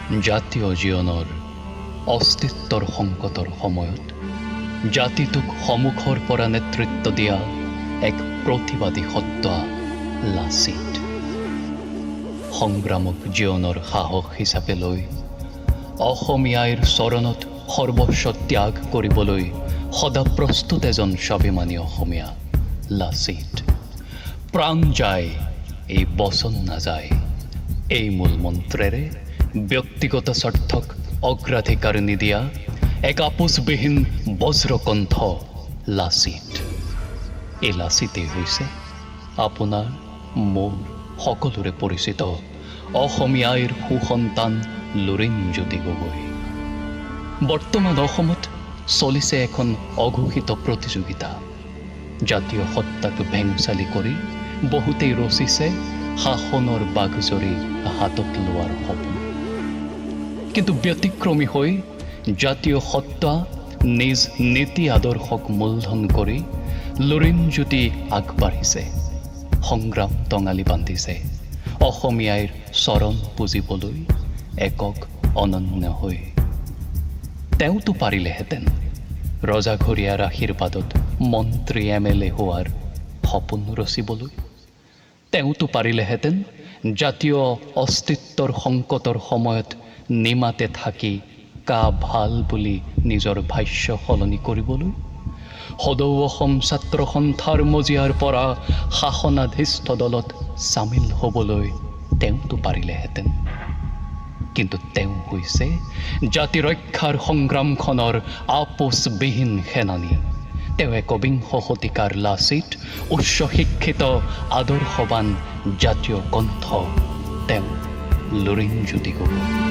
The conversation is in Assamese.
জাতীয় জীৱনৰ অস্তিত্বৰ সংকটৰ সময়ত জাতিটোক সন্মুখৰ পৰা নেতৃত্ব দিয়া এক প্ৰতিবাদী সত্তা লাচিত। সংগ্ৰামক জীৱনৰ সাহস হিচাপে লৈ অসমীয়াৰ চৰণত সৰ্বস্ব ত্যাগ কৰিবলৈ সদা প্ৰস্তুত এজন স্বাভিমানী অসমীয়া লাচিত। প্ৰাণ যায় এই বচন নাযায়, এই মূল মন্ত্ৰেৰে ব্যক্তিগত স্বাৰ্থক অগ্ৰাধিকাৰ নিদিয়া এক আপোচবিহীন বজ্ৰকণ্ঠ লাচিত। এই লাচিতেই হৈছে আপোনাৰ মোৰ সকলোৰে পৰিচিত অসমীয়াৰ সুসন্তান লুৰিণজ্যোতি গগৈ। বৰ্তমান অসমত চলিছে এখন অঘোষিত প্ৰতিযোগিতা। জাতীয় সত্তাক ভেংচালি কৰি বহুতেই ৰচিছে শাসনৰ বাঘজৰী হাতত লোৱাৰ সপোন। কিন্তু ব্যতিক্ৰমী হৈ জাতীয় সত্তা নিজ নীতি আদৰ্শক মূলধন কৰি লুৰিণজ্যোতি আগবাঢ়িছে, সংগ্ৰাম টঙালি বান্ধিছে অসমীয়াৰ চৰণ পুজিবলৈ একক অনন্য হৈ। তেওঁতো পাৰিলেহেঁতেন ৰজাঘৰীয়াৰ আশীৰ্বাদত মন্ত্ৰী MLA হোৱাৰ সপোন ৰচিবলৈ। তেওঁতো পাৰিলেহেঁতেন জাতীয় অস্তিত্বৰ সংকটৰ সময়ত নিমাতে থাকি কা ভাল বুলি নিজৰ ভাষ্য সলনি কৰিবলৈ। সদৌ অসম ছাত্ৰ সন্থাৰ মজিয়াৰ পৰা শাসনাধীষ্ঠ দলত চামিল হ'বলৈ তেওঁতো পাৰিলেহেঁতেন। কিন্তু তেওঁ হৈছে জাতি ৰক্ষাৰ সংগ্ৰামখনৰ আপোচবিহীন সেনানী। তেওঁ একবিংশ শতিকাৰ লাচিত, উচ্চ শিক্ষিত আদৰ্শৱান জাতীয় কণ্ঠ, তেওঁ লুৰিণজ্যোতি গগৈ।